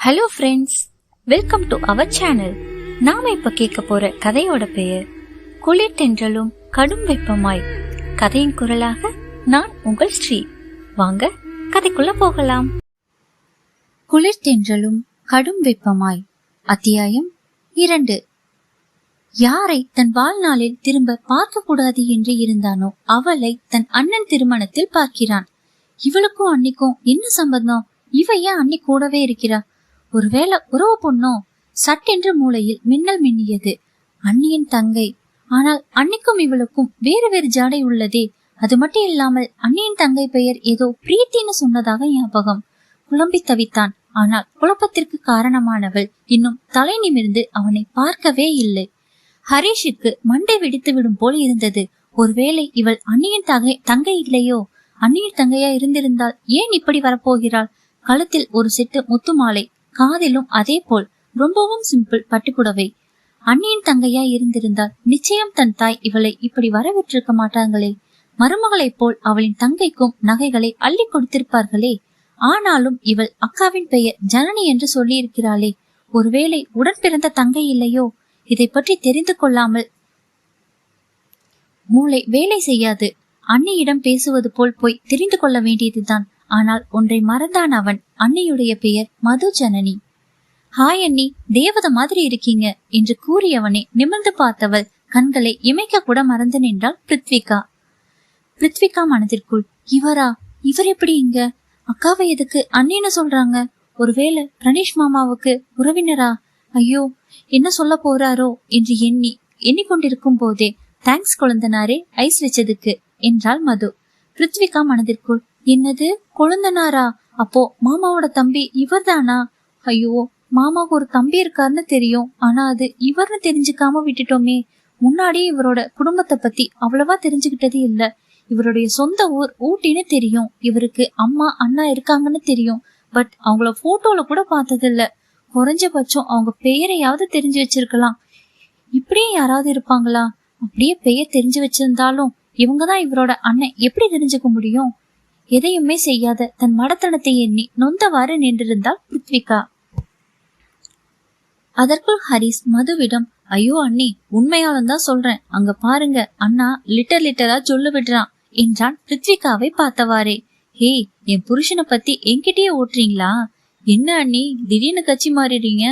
Hello friends, welcome to our channel. நாம இப்ப கேட்க போற கதையோட பெயர் குளிர் தென்றலும் கடும் வெப்பமாய். கதையின் குரலாக நான் உங்கள் ஸ்ரீ. வாங்க கதைக்குள்ள போகலாம். குளிர் தென்றலும் கடும் வெப்பமாய். அத்தியாயம் 2. யாரை தன் வாழ்நாளில் திரும்ப பார்க்க கூடாது என்று இருந்தானோ அவளை தன் அண்ணன் திருமணத்தில் பார்க்கிறான். இவளுக்கும் அன்னிக்கும் என்ன சம்பந்தம்? இவ ஏன் அன்னி கூடவே இருக்கிறா? ஒருவேளை உறவு பொண்ணோ? சட்டென்று மூளையில் மின்னல் மின்னியது. அண்ணியின் தங்கை. ஆனால் அன்னிக்கும் இவளுக்கும் வேறு வேறு ஜாடை உள்ளதே. அது மட்டும் இல்லாமல் அண்ணியின் தங்கை பெயர் ஏதோ பிரீத்தின்னு சொன்னதாக ஞாபகம். குழம்பி தவித்தான். ஆனால் குழப்பத்திற்கு காரணமானவள் இன்னும் தலை நிமிர்ந்து அவனை பார்க்கவே இல்லை. ஹரிஷுக்கு மண்டை வெடித்து விடும் போல் இருந்தது. ஒருவேளை இவள் அண்ணியின் தங்கை இல்லையோ? அண்ணியின் தங்கையா இருந்திருந்தால் ஏன் இப்படி வரப்போகிறாள்? கழுத்தில் ஒரு செட்டு முத்து மாலை, காதிலும் அதே போல் ரொம்பவும் சிம்பிள் பட்டுப்புடவை. அண்ணியின் தங்கையா இருந்திருந்தால் நிச்சயம் தன் தாய் இவளை இப்படி வரவிட்டிருக்க மாட்டாங்களே. மருமகளைப் போல் அவளின் தங்கைக்கும் நகைகளை அள்ளி கொடுத்திருப்பார்களே. ஆனாலும் இவள் அக்காவின் பெயர் ஜனனி என்று சொல்லி இருக்கிறாளே. ஒருவேளை உடன் பிறந்த தங்கை இல்லையோ? இதை பற்றி தெரிந்து கொள்ளாமல் மூளை வேலை செய்யாது. அண்ணியிடம் பேசுவது போல் போய் தெரிந்து கொள்ள வேண்டியதுதான். ஆனால் ஒன்றை மறந்தான் அவன். அண்ணியுடைய பெயர் மது ஜனனி. ஹாய் அண்ணி, தேவத மாதிரி இருக்கீங்க என்று கூறியவனை நிமிர்ந்து பார்த்தவள் கண்களை இமைக்க கூட மறந்து நின்றாள் பிருத்விகா. பிருத்விகா மனதிற்குள், இவரா? இவர் எப்படி இங்க? அக்காவை எதுக்கு அண்ணின்னு சொல்றாங்க? ஒருவேளை பிரணேஷ் மாமாவுக்கு உறவினரா? ஐயோ, என்ன சொல்ல போறாரோ என்று எண்ணிக்கொண்டிருக்கும் போதே, தேங்க்ஸ் குழந்தனாரே ஐஸ் வச்சதுக்கு என்றாள் மது. பிருத்விகா மனதிற்குள், என்னது கொழுந்தனாரா? அப்போ மாமாவோட தம்பி இவர்தானா? ஐயோ, மாமாவுக்கு ஒரு தம்பி இருக்காருன்னு தெரியும். ஆனா அது இவர்னு தெரிஞ்சுக்காம விட்டுட்டோமே. முன்னாடியே இவரோட குடும்பத்தை பத்தி அவ்வளவா தெரிஞ்சுக்கிட்டது இல்ல. இவருடைய சொந்த ஊர் ஊட்டின்னு தெரியும். இவருக்கு அம்மா அண்ணா இருக்காங்கன்னு தெரியும். பட் அவங்கள போட்டோல கூட பார்த்தது இல்ல. குறைஞ்சபட்சம் அவங்க பெயரையாவது தெரிஞ்சு வச்சிருக்கலாம். இப்படியே யாராவது இருப்பாங்களா? அப்படியே பெயர் தெரிஞ்சு வச்சிருந்தாலும் இவங்கதான் இவரோட அண்ணன் எப்படி தெரிஞ்சுக்க முடியும்? எதையுமே செய்யாத தன் மடத்தனத்தை எண்ணி நொந்தவாறு நின்றிருந்தாள் பிருத்விகா. அதற்குள் ஹரிஸ் மதுவிடம், ஐயோ அண்ணி, உண்மையாலும் தான் சொல்றேன், அங்க பாருங்க அண்ணா லிட்டரா சொல்லு விடுறான் என்றான் பிருத்விகாவை பார்த்தவாறே. ஹே, என் புருஷனை பத்தி என்கிட்டயே ஓட்டுறீங்களா? என்ன அண்ணி திடீர்னு கட்சி மாறிடுறீங்க?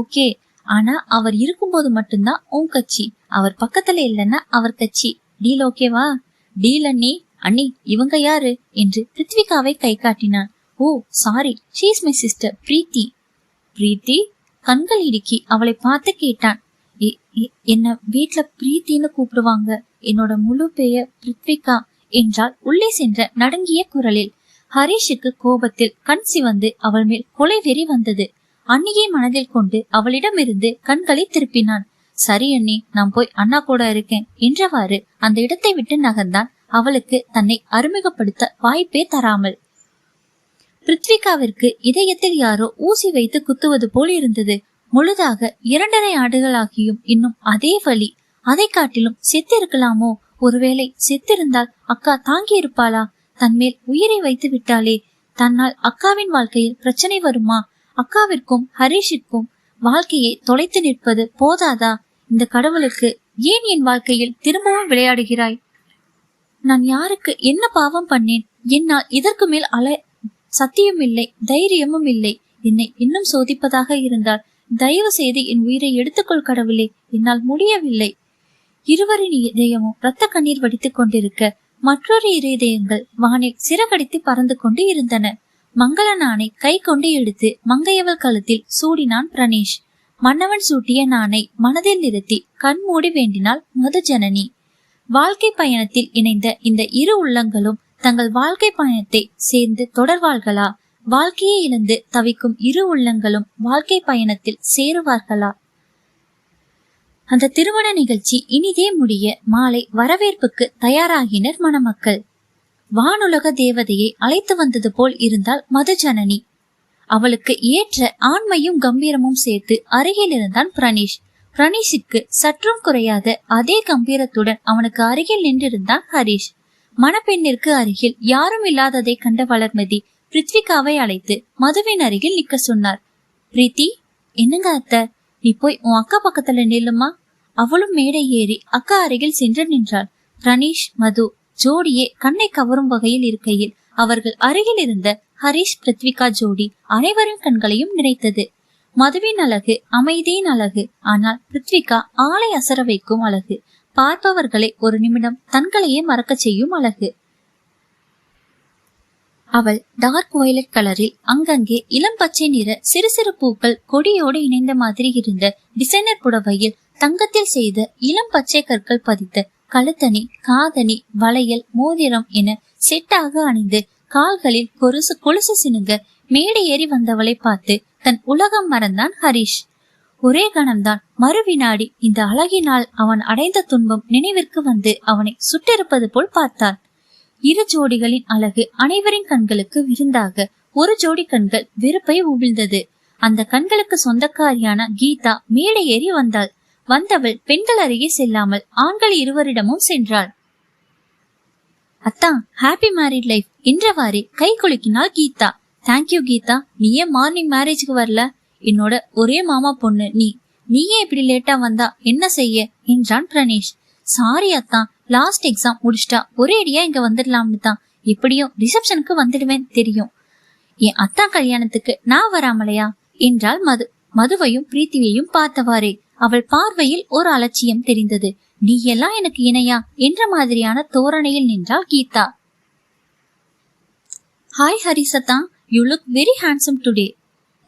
ஓகே, ஆனா அவர் இருக்கும்போது மட்டும்தான் உன் கட்சி, அவர் பக்கத்துல இல்லைன்னா அவர் கட்சி. டீல் ஓகேவா? டீல் அண்ணி. அண்ணி, இவங்க யாரு என்று பிருத்விகாவை கை காட்டினான். Oh sorry, she is my sister Preethi. Preethi? கண்கள் இடுக்கி அவளை பார்த்து கேட்டான். என்ன வீட்டுல பிரீத்தின்னு கூப்பிடுவாங்க. என்னோட முழு பெயர் பிருத்விகா என்றால் உள்ளே சென்ற நடுங்கிய குரலில். ஹரிஷுக்கு கோபத்தில் கண் சிவந்து அவள் மேல் கொலை வெறி வந்தது. அண்ணியை மனதில் கொண்டு அவளிடமிருந்து கண்களை திருப்பினான். சரி அண்ணி, நான் போய் அண்ணா கூட இருக்கேன் என்றவாறு அந்த இடத்தை விட்டு நகர்ந்தான், அவளுக்கு தன்னை அறிமுகப்படுத்த வாய்ப்பே தராமல். பிருத்விகாவிற்கு இதயத்தில் யாரோ ஊசி வைத்து குத்துவது போல் இருந்தது. முழுதாக 2.5 ஆண்டுகளாகியும் இன்னும் அதே வலி. அதை காட்டிலும் செத்திருக்கலாமோ? ஒருவேளை செத்திருந்தால் அக்கா தாங்கி இருப்பாளா? தன்மேல் உயிரை வைத்து விட்டாளே. தன்னால் அக்காவின் வாழ்க்கையில் பிரச்சனை வருமா? அக்காவிற்கும் ஹரிஷிற்கும் வாழ்க்கையை தொலைத்து நிற்பது போதாதா? இந்த கடவுளுக்கு, ஏன் என் வாழ்க்கையில் திரும்பவும் விளையாடுகிறாய்? நான் யாருக்கு என்ன பாவம் பண்ணேன்? என்னால் இதற்கு மேல் சத்தியம் இல்லை, தைரியமும் இல்லை. என்னை இன்னும் சோதிப்பதாக இருந்தால் தயவு செய்து என் உயிரை எடுத்துக்கொள் கடவுளே. என்னால் முடியவில்லை. இருவரின் இதயமும் இரத்த கண்ணீர் வடித்துக் கொண்டிருக்க மற்றொரு 2 இதயங்கள் வானில் சிறகடித்து பறந்து கொண்டு இருந்தன. மங்கள நாணை கை கொண்டு எடுத்து மங்கையவள் கழுத்தில் சூடினான் பிரணேஷ். மன்னவன் சூட்டிய நாணை மனதில் நிறுத்தி கண் மூடி வேண்டினாள் மது ஜனனி. வாழ்க்கை பயணத்தில் இணைந்த இந்த 2 உள்ளங்களும் தங்கள் வாழ்க்கை பயணத்தை சேர்ந்து தொடர்வார்களா? வாழ்க்கையை இழந்து தவிக்கும் 2 உள்ளங்களும் வாழ்க்கை பயணத்தில் சேருவார்களா? அந்த திருமண நிகழ்ச்சி இனிதே முடிய மாலை வரவேற்புக்கு தயாராகினர் மணமக்கள். வானுலக தேவதையை அழைத்து வந்தது போல் இருந்தால் மது ஜனனி. அவளுக்கு ஏற்ற ஆண்மையும் கம்பீரமும் சேர்த்து அருகில் இருந்தான் பிரணேஷ். பிரணேஷுக்கு சற்றும் குறையாத அதே கம்பீரத்துடன் அவனுக்கு அருகில் நின்றிருந்தான் ஹரிஷ். மணப்பெண்ணிற்கு அருகில் யாரும் இல்லாததை கண்ட வளர்மதி பிருத்விகாவை அழைத்து மதுவின் அருகில் நிக்க சொன்னார். பிரீத்தி, என்னங்க அத்தை, நீ போய் உன் அக்கா பக்கத்துல நில்லுமா. அவளும் மேடை ஏறி அக்கா அருகில் சென்று நின்றாள். பிரணீஷ் மது ஜோடியே கண்ணை கவரும் வகையில் இருக்கையில் அவர்கள் அருகில் இருந்த ஹரிஷ் பிருத்விகா ஜோடி அனைவரின் கண்களையும் நிறைத்தது. மதுவின் அழகு அமைதியின் அழகு, ஆனால் பிருத்விகா ஆளை அசர வைக்கும் அழகு, பார்ப்பவர்களை ஒரு நிமிடம் தன்களையே மறக்க செய்யும் அழகு. அவள் டார்க் வயலட் கலரில் அங்கங்கே இளம் பச்சை நிற சிறு சிறு பூக்கள் கொடியோடு இணைந்த மாதிரி இருந்த டிசைனர் புடவையில் தங்கத்தில் செய்த இளம் பச்சை கற்கள் பதித்த கழுத்தணி, காதணி, வளையல், மோதிரம் என செட்டாக அணிந்து கால்களில் கொலுசு சினுங்க மேடை ஏறி வந்தவளை பார்த்து தன் உலகம் மறந்தான் ஹரிஷ். ஒரே கணம்தான், மறுவினாடி இந்த அழகினால் அவன் அடைந்த துன்பம் நினைவிற்கு வந்து அவனை சுட்டிருப்பது போல் பார்த்தான். இரு ஜோடிகளின் அழகு அனைவரின் கண்களுக்கு விருந்தாக ஒரு ஜோடி கண்கள் வெறுப்பை உமிழ்ந்தது. அந்த கண்களுக்கு சொந்தக்காரியான கீதா மேடை ஏறி வந்தாள். வந்தவள் பெண்கள் அருகே செல்லாமல் ஆண்கள் இருவரிடமும் சென்றாள். அத்தா, ஹாப்பி மேரிட் லைஃப் என்றவாறே கை குலுக்கினாள் கீதா. தேங்க்யூ கீதா, நீ ஏன் மார்னிங் மேரேஜ்க்கு வரல? என்னோட ஒரே மாமா பொண்ணு நீயே இப்படி லேட்டா வந்தா என்ன செய்ய என்றான் பிரணீஷ். சாரி அத்தா, லாஸ்ட் எக்ஸாம் முடிச்சிட்டா ஒரேடியா இங்க வந்துடலாம்னு தான். எப்படியும் ரிசப்ஷனுக்கு வந்துடுவேன் தெரியும். என் அத்தா கல்யாணத்துக்கு நான் வராமலையா என்றாள் மது. மதுவையும் பிரீத்தியையும் பார்த்தவாறே அவள் பார்வையில் ஒரு அலட்சியம் தெரிந்தது. நீ எல்லாம் எனக்கு இணையா என்ற மாதிரியான தோரணையில் நின்றாள் கீதா. ஹாய் ஹரிசத்தா, you look very handsome today.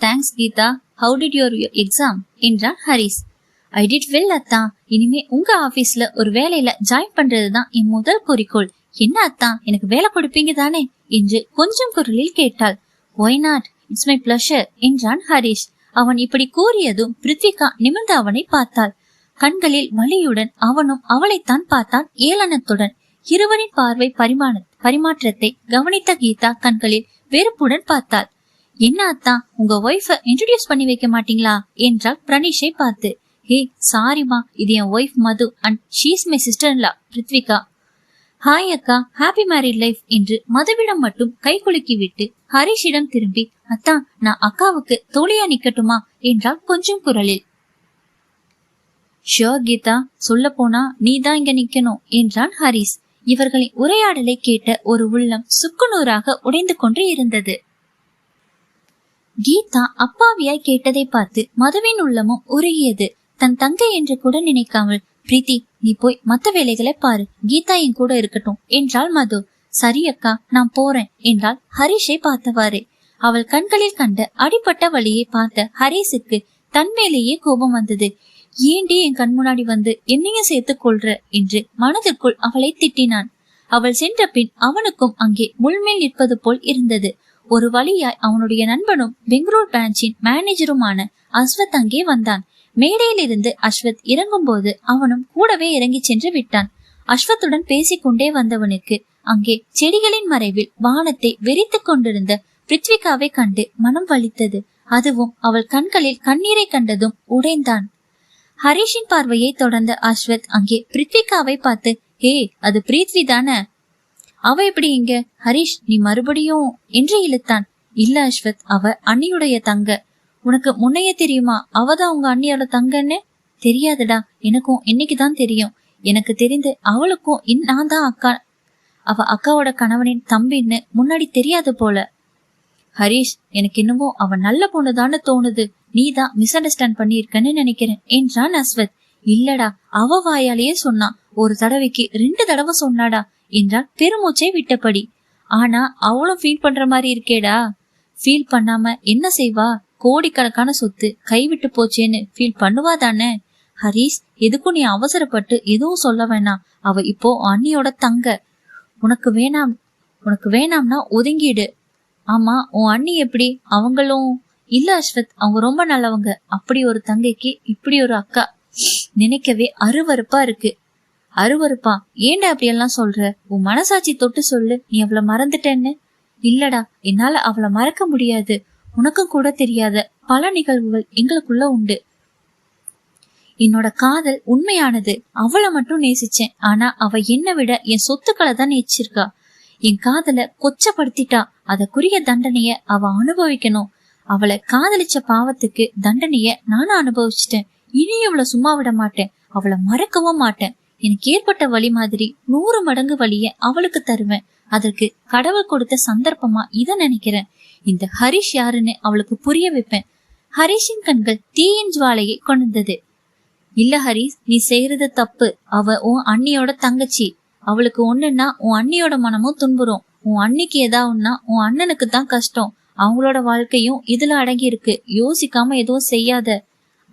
Thanks Geetha, how did your exam என்றான் ஹரிஸ். ஐ டிட் வெல் அத்தா. இனிமே உங்க ஆபீஸ்ல ஒரு வேலையில ஜாயின் பண்றதுதான் என் முதல் குறிக்கோள். என்ன அத்தா, எனக்கு வேலை கொடுப்பீங்க தானே என்று கொஞ்சம் குரலில் கேட்டாள். Why not, it's my pleasure என்றான் ஹரிஷ். அவன் இப்படி கூறியதும் பிருத்விகா நிமிர்ந்து அவனை பார்த்தாள். கண்களில் வலியுடன் அவனும் அவளைத்தான் பார்த்தான் ஏளனத்துடன். இருவரின் பார்வை பரிமாற்றத்தை கவனித்த கீதா கண்களில் வெறுப்புடன் பார்த்தாள். என்ன அத்தா, உங்க ஒய்ஃப இன்ட்ரோடியூஸ் பண்ணி வைக்க மாட்டீங்களா என்றாள் பிரணீஷை பார்த்து. ஹே சாரிமா, இது என் wife Madhu and she is my sister in law Prithvika. Hi அக்கா, ஹாப்பி மேரிட் லைஃப் என்று மதுவிடம் மட்டும் கை குலுக்கி விட்டு ஹரிஷிடம் திரும்பி, அத்தா நான் அக்காவுக்கு தோழியா நிக்கட்டுமா என்றால் கொஞ்சம் குரலில். ஷியோர் கீதா, சொல்ல போனா நீ தான் இங்க நிக்கணும் என்றான் ஹரிஸ். இவர்களின் உரையாடலை கேட்ட ஒரு உள்ளம் சுக்குநூறாக உடைந்து கொண்டு இருந்தது. கீதா அப்பாவியாய் கேட்டதை பார்த்து மதுவின் உள்ளமும் உருகியது. தன் தங்கை என்று கூட நினைக்காமல், பிரீத்தி நீ போய் மத்த வேலைகளை பாரு, கீதா என் கூட இருக்கட்டும் என்றாள் மது. சரி அக்கா, நான் போறேன் என்றால் ஹரிஷை பார்த்தவாறே. அவள் கண்களில் கண்ட அடிப்பட்ட வழியை பார்த்த ஹரிஷுக்கு தன் மேலேயே கோபம் வந்தது. ஏண்டி என் கண் முன்னாடி வந்து என்னையும் சேர்த்து கொள்ற என்று மனதிற்குள் அவளை திட்டினான். அவள் சென்ற பின் அவனுக்கும் அங்கே முள்மேல் நிற்பது போல் இருந்தது. ஒரு வழியாய் அவனுடைய நண்பனும் பெங்களூர் பிரான்ச்சின் மேனேஜருமான அஸ்வத் அங்கே வந்தான். மேடையில் இருந்து அஸ்வத் இறங்கும் போது அவனும் கூடவே இறங்கி சென்று விட்டான். அஸ்வத்துடன் பேசிக்கொண்டே வந்தவனுக்கு அங்கே செடிகளின் மறைவில் வானத்தை வெறித்து கொண்டிருந்த பிருத்விகாவை கண்டு மனம் வலித்தது. அதுவும் அவள் கண்களில் கண்ணீரை கண்டதும் உடைந்தான். ஹரிஷின் பார்வையை தொடர்ந்த அஸ்வத் அங்கே பிருத்விகாவை பார்த்து, ஹே அது பிரீத்வி தானே, அவ எப்படி இங்க? ஹரிஷ் நீ மறுபடியும் என்று இழுத்தான். இல்ல அஸ்வத், அவ அண்ணியுடைய தங்க. உனக்கு முன்னையே தெரியுமா அவதான் உங்க அண்ணியோட தங்கன்னு? தெரியாதுடா, எனக்கும் இன்னைக்குதான் தெரியும். எனக்கு தெரிந்து அவளுக்கும் நான் தான் அக்கா, அவ அக்காவோட கணவனின் தம்பின்னு முன்னாடி தெரியாது போல. ஹரிஷ் எனக்கு என்னவோ அவன் நல்ல பொண்ணுதான்னு தோணுது, நீதான் மிஸ் அண்டர்ஸ்டாண்ட் பண்ணிருக்கன்னு நினைக்கிறேன் என்றான் அஸ்வத். இல்லடா, அவ வாயாலேயே சொன்னான், ஒரு தடவைக்கு 2 தடவை சொன்னாடா என்றால் பெருமூச்சை விட்டபடி. ஆனா அவளும் ஃபீல் பண்ற மாதிரி இருக்கேடா. ஃபீல் பண்ணாம என்ன செய்வா? கோடிக்கணக்கான சொத்து கைவிட்டு போச்சேன்னு ஃபீல் பண்ணுவா தானே. ஹரிஷ் எதுக்கும் நீ அவசரப்பட்டு எதுவும் சொல்ல வேணாம். அவ இப்போ அண்ணியோட தங்க. உனக்கு வேணாம்னா ஒதுங்கிடு. ஆமா உன் அண்ணி எப்படி? அவங்களும் இல்ல அஸ்வத், அவங்க ரொம்ப நல்லவங்க. அப்படி ஒரு தங்கைக்கு இப்படி ஒரு அக்கா நினைக்கவே அருவருப்பா இருக்கு. அருவருப்பா? ஏண்டா அப்படி எல்லாம் சொல்ற? உன் மனசாட்சி தொட்டு சொல்லு, நீ அவளை மறந்துட்டேன்னு. இல்லடா, என்னால அவளை மறக்க முடியாது. உனக்கும் கூட தெரியாத பல நிகழ்வுகள் எங்களுக்குள்ள உண்டு. என்னோட காதல் உண்மையானது. அவளை மட்டும் நேசிச்சேன். ஆனா அவ என்னை விட என் சொத்துக்களை தான் நேசிச்சிருக்கா. என் காதலை கொச்சப்படுத்திட்டா. அதற்குரிய தண்டனைய அவ அனுபவிக்கணும். அவளை காதலிச்ச பாவத்துக்கு தண்டனைய நானும் அனுபவிச்சுட்டேன். இனியும் அவளை சும்மா விட மாட்டேன். அவளை மறக்கவும் மாட்டேன். எனக்கு ஏற்பட்ட வழி மாதிரி 100 மடங்கு வழிய அவளுக்கு தருவேன். அதற்கு கடவுள் கொடுத்த சந்தர்ப்பமா இத நினைக்கிறேன். இந்த ஹரிஷ் யாருன்னு அவளுக்கு புரிய வைப்பேன். ஹரிஷின் கண்கள் தீயின் ஜுவாலையை கொண்டது. இல்ல ஹரிஷ், நீ செய்யறது தப்பு. அவ உன் அண்ணியோட தங்கச்சி. அவளுக்கு ஒண்ணுன்னா உன் அண்ணியோட மனமும் துன்புறும். உன் அண்ணிக்கு ஏதாவுன்னா உன் அண்ணனுக்கு தான் கஷ்டம். அவங்களோட வாழ்க்கையும் இதுல அடங்கி இருக்கு. யோசிக்காம எதுவும் செய்யாத.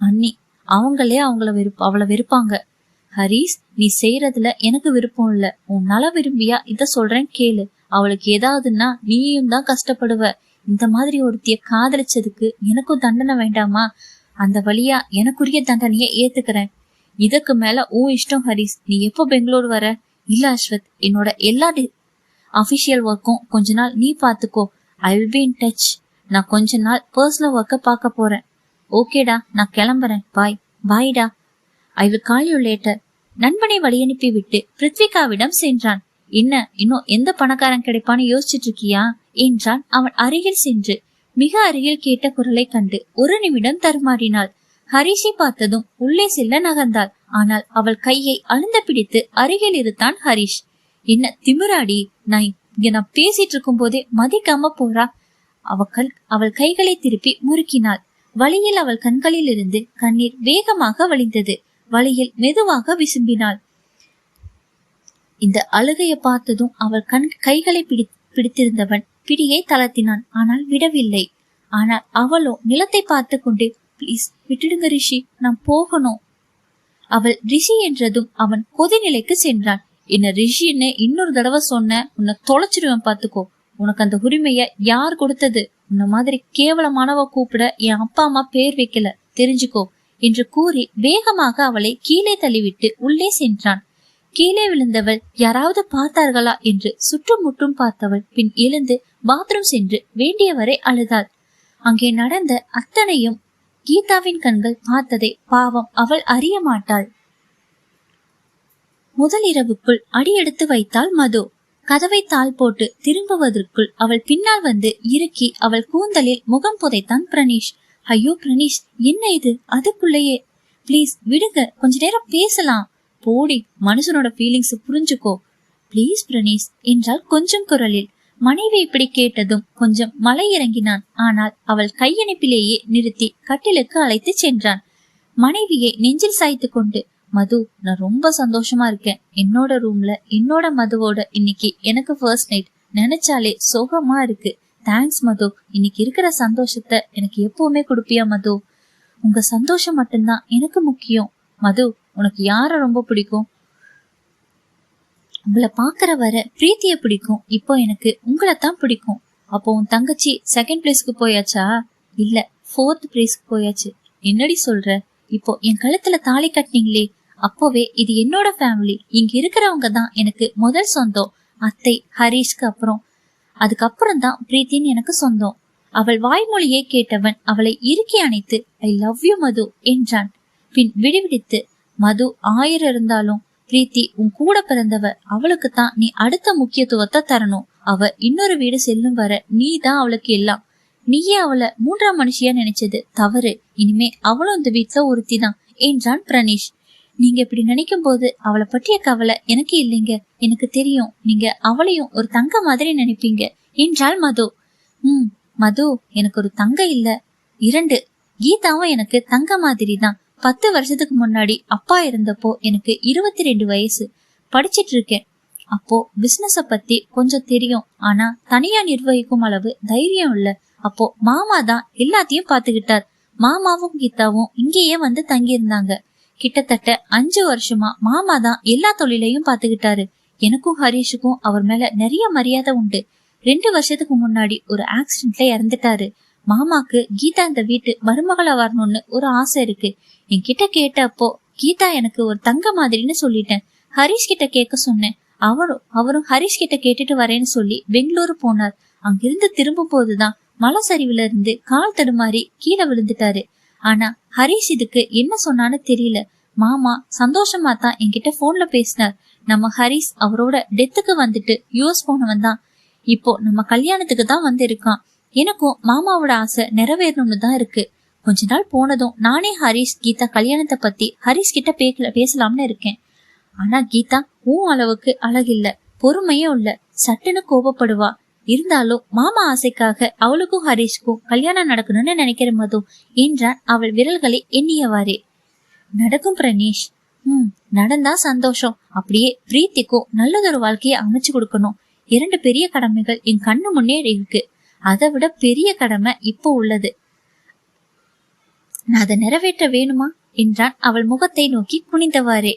அண்ணி அவங்களே அவளை வெறுப்பாங்க. ஹரிஷ், நீ செய்யறதுல எனக்கு விருப்பம் இல்ல. உன் நல விரும்பியா இத சொல்றேன் கேளு. அவளுக்கு ஏதாவதுன்னா நீயும் தான் கஷ்டப்படுவ. இந்த மாதிரி ஒருத்திய காதலிச்சதுக்கு எனக்கும் தண்டனை வேண்டாமா? அந்த வழியா எனக்குரிய தண்டனைய ஏத்துக்கிறேன். இதுக்கு மேல உன் இஷ்டம் ஹரிஷ். நீ எப்போ பெங்களூர் வர? இல்ல அஸ்வத், என்னோட எல்லா அபிஷியல் ஒர்க்கும் கொஞ்ச நாள் நீ பாத்துக்கோ. I will be in touch. நான் கொஞ்ச நாள் பர்சனல் ஒர்க்க பாக்க போறேன். ஓகேடா, நான் கிளம்புறேன். பாய். பாய்டா. I will call you later. நண்பனை வழியனுப்பி விட்டு பிருத்விகாவிடம் சென்றான். இன்னும் எந்த பணக்காரன் கிடைப்பான்னு யோசிச்சுட்டு இருக்கியா என்றான் அவன் அருகில் சென்று. மிக அருகில் கேட்ட குரலை கண்டு ஒரு நிமிடம் தருமாறினாள். ஹரிஷை பார்த்ததும் உள்ளே செல்ல நகர்ந்தாள். ஆனால் அவள் கையை அழுந்த பிடித்து அருகில் இருந்தான் ஹரிஷ். என்ன திமிராடி? நான் பேசிட்டு இருக்கும் போதே மதிக்காம போறா. அவள் கைகளை திருப்பி முறுக்கினாள். வழியில் அவள் கண்களில் இருந்து கண்ணீர் வேகமாக வழிந்தது. வழியில் மெதுவாக விசும்பினாள். இந்த அழுகைய பார்த்ததும் அவள் கைகளை பிடித்திருந்தவன் பிடியை தளர்த்தினான். ஆனால் விடவில்லை. ஆனால் அவளோ நிலத்தை பார்த்து கொண்டு, பிளீஸ் விட்டுடுங்க ரிஷி, நான் போகணும். அவள் ரிஷி என்றதும் அவன் கொதிநிலைக்கு சென்றான். என்ன ரிஷின்னு இன்னொரு தடவை சொன்ன உன்னை தொலைச்சிடுவேன் பாத்துக்கோ. உனக்கு அந்த உரிமைய யார் கொடுத்தது? உன்ன மாதிரி கேவலமானவ கூப்பிட என் அப்பா அம்மா பேர் வைக்கல, தெரிஞ்சுக்கோ என்று கூறி வேகமாக அவளை கீழே தள்ளிவிட்டு உள்ளே சென்றான். கீழே விழுந்தவள் யாராவது பார்த்தார்களா என்று சுற்றுமுற்றும் பார்த்தவள் பின் எழுந்து பாத்ரூம் சென்று வேண்டியவரை அழுதாள். அங்கே நடந்த அத்தனையும் கீதாவின் கண்கள் பார்த்ததை பாவம் அவள் அறிய மாட்டாள். முதல் இரவுக்குள் அடியெடுத்து வைத்தாள் மது. கதவை தாள் போட்டு திரும்புவதற்குள் அவள் பின்னால் வந்து இறுக்கி அவள் கூந்தலில் முகம் புதைத்தான் பிரணீஷ். ஐயோ பிரணீஷ், என்ன இது? அதுக்குள்ளேயே பிளீஸ் விடுங்க, கொஞ்ச நேரம் பேசலாம். போடி, மனுஷனோட ஃபீலிங்ஸ் புரிஞ்சுக்கோ பிளீஸ் பிரணீஷ் என்றால் கொஞ்சம் குரலில். மனைவி இப்படி கேட்டதும் கொஞ்சம் மலை இறங்கினான். ஆனால் அவள் கையணைப்பிலேயே நிறுத்தி கட்டிலுக்கு அழைத்து சென்றான். மனைவியை நெஞ்சில் சாய்த்து கொண்டு, மது, நான் ரொம்ப சந்தோஷமா இருக்கேன். என்னோட ரூம்ல என்னோட மதுவோட இன்னைக்கு எனக்கு ஃபர்ஸ்ட் நைட். நினைச்சாலே சோகமா இருக்கு. தேங்க்ஸ் மது. இன்னைக்கு இருக்கிற சந்தோஷத்தை எனக்கு எப்பவுமே கொடுப்பியா மது? உங்க சந்தோஷம் மட்டும்தான் எனக்கு முக்கியம். மது, உனக்கு யார ரொம்ப பிடிக்கும்? உங்களை பாக்குற வர பிரீத்திய பிடிக்கும். இப்போ எனக்கு உங்களைத்தான் பிடிக்கும். அப்போ உன் தங்கச்சி செகண்ட் பிளேஸ்க்கு போயாச்சா? இல்ல, 4th பிளேஸ்க்கு போயாச்சு. என்னடி சொல்ற? இப்போ என் கழுத்துல தாலி கட்டினீங்களே, அப்போவே இது என்னோட ஃபேமிலி. இங்க இருக்கிறவங்க தான் எனக்கு முதல் சொந்தம். அத்தை, ஹரிஷ்க்கு அப்புறம், அதுக்கப்புறம் தான் பிரீத்தின்னு எனக்கு சொந்தம். அவள் வாய்மொழியை கேட்டவன் அவளை இறுக்கி அணைத்து, ஐ லவ் யூ மது என்றான். பின் விடுவிடித்து, மது, 1000 இருந்தாலும் பிரீத்தி உன் கூட பிறந்தவ. அவளுக்கு தான் நீ அடுத்த முக்கியத்துவத்தை தரணும். அவ இன்னொரு வீடு செல்லும் வர நீ தான் அவளுக்கு எல்லாம். நீயே அவளை 3ஆம் மனுஷியா நினைச்சது தவறு. இனிமே அவளும் இந்த வீட்டுல ஒருத்தி தான் என்றான் பிரணீஷ். நீங்க இப்படி நினைக்கும் போது அவளை பற்றிய கவலை எனக்கு இல்லைங்க. எனக்கு தெரியும், நீங்க அவளையும் ஒரு தங்க மாதிரி நினைப்பீங்க என்றாள் மது. மது, எனக்கு ஒரு தங்க இல்ல, 2. கீதாவும் எனக்கு தங்க மாதிரி தான். 10 வருஷத்துக்கு முன்னாடி அப்பா இருந்தப்போ எனக்கு 22 வயசு. படிச்சிட்டு இருக்கேன். அப்போ பிசினஸ பத்தி கொஞ்சம் தெரியும். ஆனா தனியா நிர்வகிக்கும் அளவு தைரியம் இல்ல. அப்போ மாமா தான் எல்லாத்தையும் பாத்துக்கிட்டார். மாமாவும் கீதாவும் இங்கேயே வந்து தங்கி இருந்தாங்க. கிட்டத்தட்ட 5 வருஷமா மாமா தான் எல்லா தொழிலையும் பாத்துக்கிட்டாரு. எனக்கும் ஹரிஷுக்கும் அவர் மேல நிறைய மரியாதை உண்டு. 2 வருஷத்துக்கு முன்னாடி ஒரு ஆக்சிடென்ட்ல இறந்துட்டாரு. மாமாக்கு கீதா இந்த வீட்டு மருமகளா வரணும்னு ஒரு ஆசை இருக்கு. என்கிட்ட கேட்டப்போ கீதா எனக்கு ஒரு தங்க மாதிரின்னு சொல்லிட்டேன். ஹரிஷ் கிட்ட கேட்க சொன்னேன். அவரும் ஹரிஷ் கிட்ட கேட்டுட்டு வரேன்னு சொல்லி பெங்களூரு போனார். அங்கிருந்து திரும்பும் போதுதான் மலை சரிவுல இருந்து கால் தடுமாறி கீழே விழுந்துட்டாரு. ஆனா ஹரிஷ் இதுக்கு என்ன சொன்னான்னு தெரியல. மாமா சந்தோஷமா தான் என்கிட்ட போன்ல பேசினார். நம்ம ஹரிஷ் அவரோட டெத்துக்கு வந்துட்டு யூஎஸ் போனவன் தான். இப்போ நம்ம கல்யாணத்துக்கு தான் வந்து இருக்கான். எனக்கும் மாமாவோட ஆசை நிறைவேறணும்னு தான் இருக்கு. கொஞ்ச நாள் போனதும் நானே ஹரிஷ் கீதா கல்யாணத்தை பத்தி ஹரிஷ் கிட்ட பேசலாம்னு இருக்கேன். ஆனா கீதா உன் அளவுக்கு அழகில்ல, பொறுமையும் இல்ல, சட்டுன்னு கோபப்படுவா. இருந்தாலும் மாமா ஆசைக்காக அவளுக்கும் ஹரிஷ்க்கும் கல்யாணம் நடக்கணும்னு நினைக்கிற மது என்றான் அவள் விரல்களை எண்ணியவாறே. நடக்கும் பிரணேஷ். நடந்தா சந்தோஷம். அப்படியே பிரீத்திக்கும் நல்லதொரு வாழ்க்கையை அமைச்சு கொடுக்கணும். 2 பெரிய கடமைகள் என் கண்ணு முன்னே இருக்கு. அதை விட பெரிய கடமை இப்போ உள்ளது. நான் அதை நிறைவேற்ற வேணுமா என்றான் அவள் முகத்தை நோக்கி குனிந்தவாறே.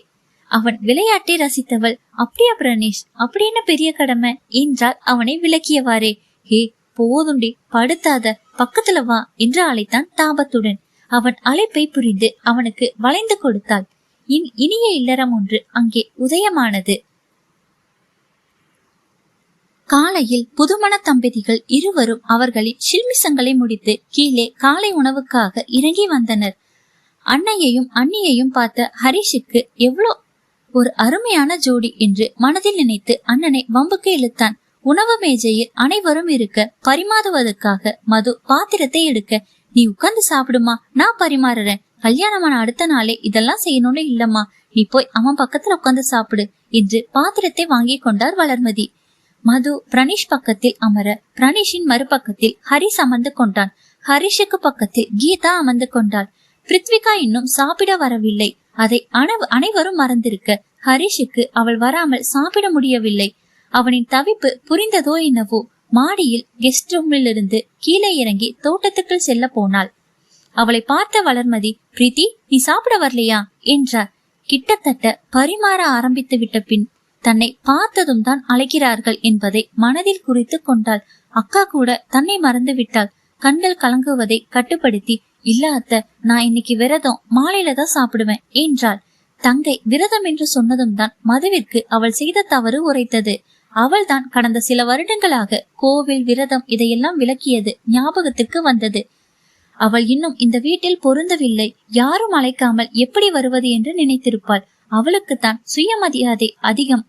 அவன் விளையாட்டை ரசித்தவள், அப்படியா பிரணேஷ், அப்படி என்ன பெரிய கடமை என்றால் அவனை விளக்கியவாறே. ஹே போதுண்டி, படுத்தாத, பக்கத்துல வா என்று அழைத்தான் தாபத்துடன். அவன் அழைப்பை புரிந்து அவனுக்கு வளைந்து கொடுத்தாள். இனிய இல்லறம் ஒன்று அங்கே உதயமானது. காலையில் புதுமண தம்பதிகள் இருவரும் அவர்களின் சில்மிசங்களை முடித்து கீழே காலை உணவுக்காக இறங்கி வந்தனர். அன்னையையும் அண்ணியையும் பார்த்த ஹரிஷுக்கு எவ்வளோ ஒரு அருமையான ஜோடி என்று மனதில் நினைத்து அண்ணனை வம்புக்கு இழுத்தான். உணவு மேஜையில் அனைவரும் இருக்க பரிமாறுவதற்காக மது பாத்திரத்தை எடுக்க, நீ உட்கார்ந்து சாப்பிடுமா, நான் பரிமாறுறேன். கல்யாணமான அடுத்த நாளே இதெல்லாம் செய்யணும்னு இல்லம்மா, நீ போய் அவன் பக்கத்துல உட்கார்ந்து சாப்பிடு என்று பாத்திரத்தை வாங்கி கொண்டார் வளர்மதி. மது பிரணீஷ் பக்கத்தில் அமர, பிரணீஷின் மறுபக்கத்தில் ஹரிஷ் அமர்ந்து கொண்டான். ஹரிஷுக்கு பக்கத்தில் கீதா அமர்ந்து கொண்டாள். பிருத்விகா இன்னும் சாப்பிட வரவில்லை. அதை அனைவரும் மறந்திருக்க ஹரிஷுக்கு அவள் வராமல் சாப்பிட முடியவில்லை. அவனின் தவிப்பு புரிந்ததோ என்னவோ மாடியில் கெஸ்ட் ரூமில் இருந்து கீழே இறங்கி தோட்டத்துக்குள் செல்ல போனாள். அவளை பார்த்த வளர்மதி, பிரீத்தி நீ சாப்பிட வரலையா என்றார். கிட்டத்தட்ட பரிமாற ஆரம்பித்து விட்ட பின் தன்னை பார்த்ததும் தான் அழைக்கிறார்கள் என்பதை மனதில் குறித்து கொண்டாள். அக்கா கூட தன்னை மறந்து விட்டாள். கண்கள் கலங்குவதை கட்டுப்படுத்தி, இல்ல அத்தை, நான் இன்னைக்கு விரதம், மாலையில தான் சாப்பிடுவேன் என்றாள். தங்கை விரதம் என்று சொன்னதும் தான் மதுவிற்கு அவள் செய்த தவறு உரைத்தது. அவள் தான் கடந்த சில வருடங்களாக கோவில் விரதம் இதையெல்லாம் விளக்கியது ஞாபகத்திற்கு வந்தது. அவள் இன்னும் இந்த வீட்டில் பொருந்தவில்லை, யாரும் அழைக்காமல் எப்படி வருவது என்று நினைத்திருப்பாள். அவளுக்குத்தான் சுயமரியாதை அதிகம்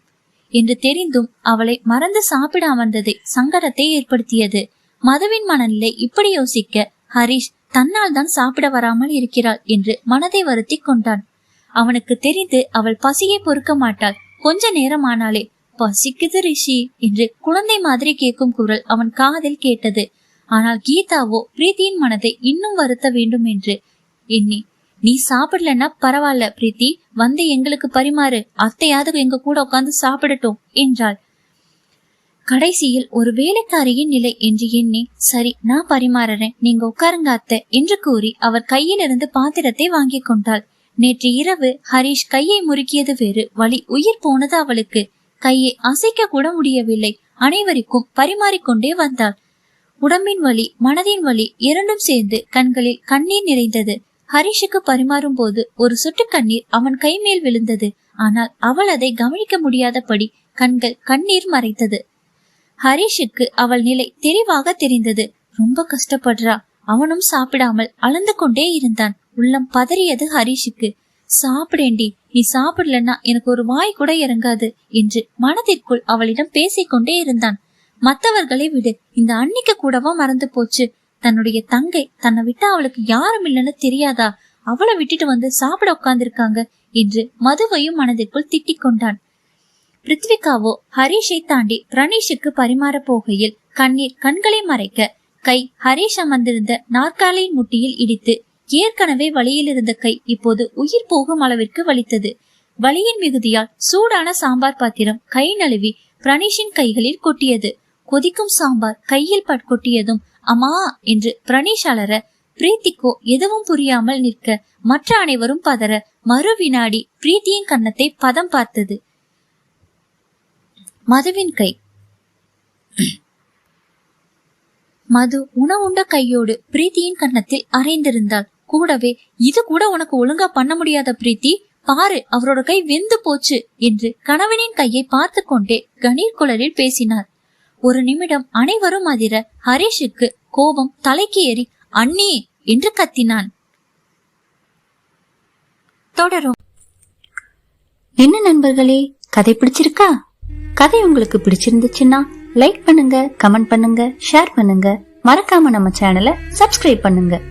என்று தெரிந்தும் அவளை மறந்து சாப்பிட அமர்ந்ததை சங்கடத்தை ஏற்படுத்தியது. மதுவின் மனநிலை இப்படி யோசிக்க ஹரிஷ் தன்னால் தான் சாப்பிட வராமல் இருக்கிறாள் என்று மனதை வருத்தி கொண்டான். அவனுக்கு தெரிந்து அவள் பசியை பொறுக்க மாட்டாள். கொஞ்ச நேரம் ஆனாலே, பசிக்குது ரிஷி என்று குழந்தை மாதிரி கேட்கும் குரல் அவன் காதில் கேட்டது. ஆனால் கீதாவோ பிரீத்தியின் மனதை இன்னும் வருத்த வேண்டும் என்று எண்ணி, நீ சாப்பிடலன்னா பரவாயில்ல பிரீத்தி, வந்து எங்களுக்கு பரிமாறு, அத்தையாவது எங்க கூட உட்கார்ந்து சாப்பிடட்டும் என்றாள். கடைசியில் ஒரு வேலைக்காரியின் நிலை என்று எண்ணி, சரி நான் பரிமாறுறேன், நீங்க உட்காருங்க அத்தை என்று கூறி அவர் கையில் இருந்து பாத்திரத்தை வாங்கி கொண்டாள். நேற்று இரவு ஹரிஷ் கையை முறுக்கியது வேறு, வலி உயிர் போனது அவளுக்கு. கையை அசைக்க கூட முடியவில்லை. அனைவருக்கும் பரிமாறிக்கொண்டே வந்தாள். உடம்பின் வலி, மனதின் வலி இரண்டும் சேர்ந்து கண்களில் கண்ணீர் நிறைந்தது. ஹரிஷுக்கு பரிமாறும் போது ஒரு சொட்டு கண்ணீர் அவன் கை மேல் விழுந்தது. ஆனால் அவள் அதை கவனிக்க முடியாதபடி கண்கள் கண்ணீர் மறைத்தது. ஹரிஷுக்கு அவள் நிலை தெளிவாக தெரிந்தது. ரொம்ப கஷ்டப்படுறா. அவனும் சாப்பிடாமல் அழுந்து கொண்டே இருந்தான். உள்ளம் பதறியது ஹரிஷுக்கு. சாப்பிடேண்டி, நீ சாப்பிடலன்னா எனக்கு ஒரு வாய் கூட இறங்காது என்று மனதிற்குள் அவளிடம் பேசிக்கொண்டே இருந்தான். மற்றவர்களை விடு, இந்த அன்னிக்கு கூடவா மறந்து போச்சு. தன்னுடைய தங்கை தன்னை விட்டா அவளுக்கு யாரும் இல்லைன்னு தெரியாதா? அவளை விட்டுட்டு வந்து சாப்பிட உட்கார்ந்திருக்காங்க என்று மதுவையும் மனதிற்குள் திட்டிக் கொண்டான். பிருத்விகாவோ ஹரிஷை தாண்டி பிரணீஷுக்கு பரிமாற போகையில் கண்ணீர் கண்களை மறைக்க கை ஹரிஷ் அமர்ந்திருந்த நாற்காலியின் முட்டியில் இடித்து, ஏற்கனவே வலியில் இருந்த கை இப்போது உயிர் போகும் அளவிற்கு வலித்தது. வலியின் மிகுதியால் சூடான சாம்பார் பாத்திரம் கை நழுவி பிரணீஷின் கைகளில் கொட்டியது. கொதிக்கும் சாம்பார் கையில் கொட்டியதும் அம்மா என்று பிரணீஷ் அலற, பிரீத்திக்கோ எதுவும் புரியாமல் நிற்க, மற்ற அனைவரும் பதற, மறு வினாடி பிரீத்தியின் கன்னத்தை பதம் பார்த்தது மதுவின் கை. மது உணவுண்ட கையோடு பிரீத்தியின் கன்னத்தில் அரைந்திருந்தாள். கூடவே, இது கூட உனக்கு ஒழுங்கா பண்ண முடியாத பிரீத்தி, பாரு அவரோட கை வெந்து போச்சு என்று கணவனின் கையை பார்த்து கொண்டே கணீர் குரலில் பேசினார். ஒரு நிமிடம் அனைவரும் அதிர ஹரிஷுக்கு கோபம் தலைக்கு ஏறி அண்ணி என்று கத்தினான். தொடரும். என்ன நண்பர்களே, கதை பிடிச்சிருக்கா? கதை உங்களுக்கு பிடிச்சிருந்துச்சுன்னா லைக் பண்ணுங்க, கமெண்ட் பண்ணுங்க, ஷேர் பண்ணுங்க. மறக்காம நம்ம சேனலை சப்ஸ்கிரைப் பண்ணுங்க.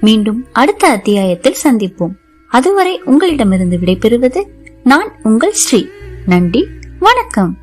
மீண்டும் அடுத்த அத்தியாயத்தில் சந்திப்போம். அதுவரை உங்களிடமிருந்து விடைபெறுவது நான் உங்கள் ஸ்ரீ. நன்றி, வணக்கம்.